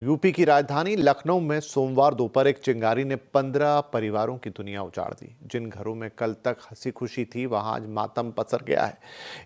UP की राजधानी लखनऊ में सोमवार दोपहर एक चिंगारी ने 15 परिवारों की दुनिया उजाड़ दी। जिन घरों में कल तक हंसी खुशी थी वहां आज मातम पसर गया है।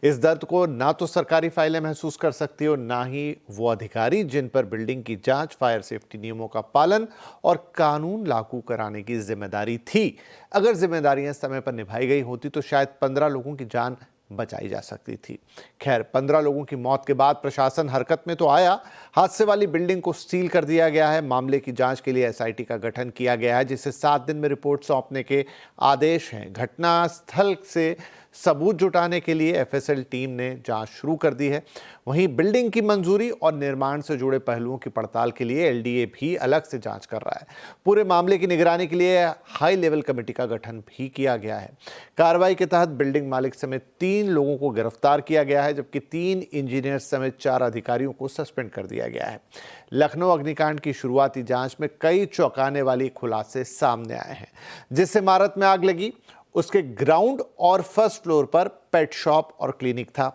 इस दर्द को ना तो सरकारी फाइलें महसूस कर सकती और ना ही वो अधिकारी जिन पर बिल्डिंग की जांच, फायर सेफ्टी नियमों का पालन और कानून लागू कराने की जिम्मेदारी थी। अगर जिम्मेदारियां समय पर निभाई गई होती तो शायद 15 लोगों की जान बचाई जा सकती थी। खैर, 15 लोगों की मौत के बाद प्रशासन हरकत में तो आया। हादसे वाली बिल्डिंग को सील कर दिया गया है। मामले की जांच के लिए एसआईटी का गठन किया गया है, जिसे 7 दिन में रिपोर्ट सौंपने के आदेश हैं। घटनास्थल से सबूत जुटाने के लिए एफएसएल टीम ने जांच शुरू कर दी है। वहीं बिल्डिंग की मंजूरी और निर्माण से जुड़े पहलुओं की पड़ताल के लिए एलडीए भी अलग से जांच कर रहा है। पूरे मामले की निगरानी के लिए हाई लेवल कमेटी का गठन भी किया गया है। कार्रवाई के तहत बिल्डिंग मालिक समेत 3 लोगों को गिरफ्तार किया गया है, जबकि 3 इंजीनियर समेत 4 अधिकारियों को सस्पेंड कर दिया गया है। लखनऊ अग्निकांड की शुरुआती जांच में कई चौंकाने वाली खुलासे सामने आए हैं। जिस इमारत में आग लगी उसके ग्राउंड और फर्स्ट फ्लोर पर पेट शॉप और क्लिनिक था,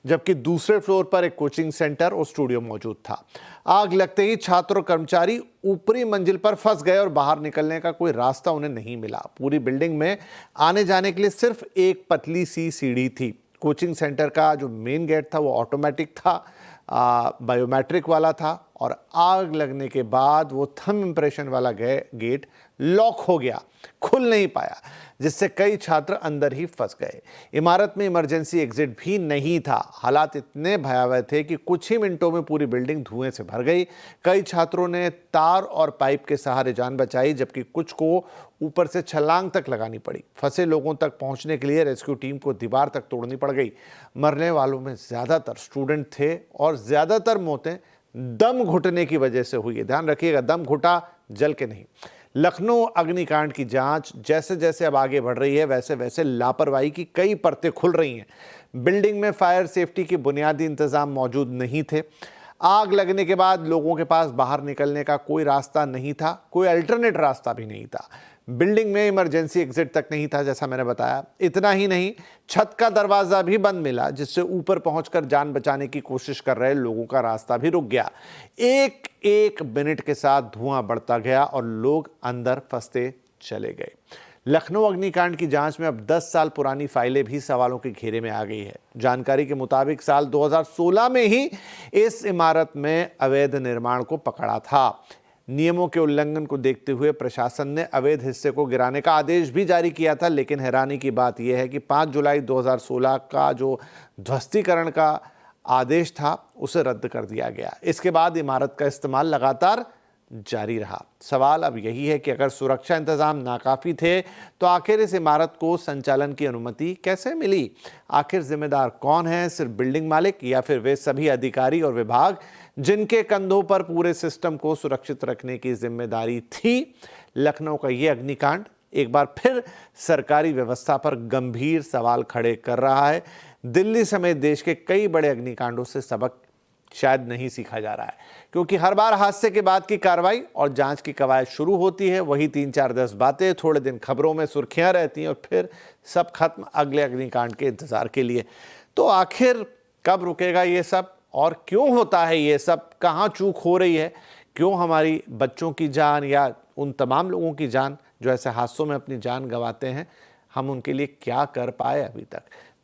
जबकि दूसरे फ्लोर पर एक कोचिंग सेंटर और स्टूडियो मौजूद था। आग लगते ही छात्र और कर्मचारी ऊपरी मंजिल पर फंस गए और बाहर निकलने का कोई रास्ता उन्हें नहीं मिला। पूरी बिल्डिंग में आने जाने के लिए सिर्फ एक पतली सी सीढ़ी थी। कोचिंग सेंटर का जो मेन गेट था वो ऑटोमेटिक था, बायोमेट्रिक वाला था, और आग लगने के बाद वो थंब इंप्रेशन वाला गेट लॉक हो गया, खुल नहीं पाया, जिससे कई छात्र अंदर ही फंस गए। इमारत में इमरजेंसी एग्जिट भी नहीं था। हालात इतने भयावह थे कि कुछ ही मिनटों में पूरी बिल्डिंग धुएं से भर गई। कई छात्रों ने तार और पाइप के सहारे जान बचाई, जबकि कुछ को ऊपर से छलांग तक लगानी पड़ी। फंसे लोगों तक पहुंचने के लिए रेस्क्यू टीम को दीवार तक तोड़नी पड़ गई। मरने वालों में ज्यादातर स्टूडेंट थे और ज्यादातर मौतें दम घुटने की वजह से हुई है। ध्यान रखिएगा, दम घुटा, जल के नहीं। लखनऊ अग्निकांड की जांच जैसे जैसे अब आगे बढ़ रही है, वैसे वैसे लापरवाही की कई परतें खुल रही हैं। बिल्डिंग में फायर सेफ्टी के बुनियादी इंतजाम मौजूद नहीं थे। आग लगने के बाद लोगों के पास बाहर निकलने का कोई रास्ता नहीं था, कोई अल्टरनेट रास्ता भी नहीं था। बिल्डिंग में इमरजेंसी एग्जिट तक नहीं था, जैसा मैंने बताया। इतना ही नहीं, छत का दरवाजा भी बंद मिला, जिससे ऊपर पहुंचकर जान बचाने की कोशिश कर रहे लोगों का रास्ता भी रुक गया। एक एक मिनट के साथ धुआं बढ़ता गया और लोग अंदर फंसते चले गए। लखनऊ अग्निकांड की जांच में अब 10 साल पुरानी फाइलें भी सवालों के घेरे में आ गई है। जानकारी के मुताबिक साल 2016 में ही इस इमारत में अवैध निर्माण को पकड़ा था। नियमों के उल्लंघन को देखते हुए प्रशासन ने अवैध हिस्से को गिराने का आदेश भी जारी किया था, लेकिन हैरानी की बात यह है कि 5 जुलाई 2016 का जो ध्वस्तीकरण का आदेश था उसे रद्द कर दिया गया। इसके बाद इमारत का इस्तेमाल लगातार जारी रहा। सवाल अब यही है कि अगर सुरक्षा इंतजाम नाकाफी थे तो आखिर इस इमारत को संचालन की अनुमति कैसे मिली? आखिर जिम्मेदार कौन है? सिर्फ बिल्डिंग मालिक या फिर वे सभी अधिकारी और विभाग जिनके कंधों पर पूरे सिस्टम को सुरक्षित रखने की जिम्मेदारी थी? लखनऊ का ये अग्निकांड एक बार फिर सरकारी व्यवस्था पर गंभीर सवाल खड़े कर रहा है। दिल्ली समेत देश के कई बड़े अग्निकांडों से सबक शायद नहीं सीखा जा रहा है, क्योंकि हर बार हादसे के बाद की कार्रवाई और जांच की कवायद शुरू होती है, वही 3-4-10 बातें, थोड़े दिन खबरों में सुर्खियां रहती हैं और फिर सब खत्म अगले अग्निकांड के इंतजार के लिए। तो आखिर कब रुकेगा ये सब और क्यों होता है ये सब? कहाँ चूक हो रही है? क्यों हमारी बच्चों की जान या उन तमाम लोगों की जान जो ऐसे हादसों में अपनी जान गंवाते हैं, हम उनके लिए क्या कर पाए अभी तक?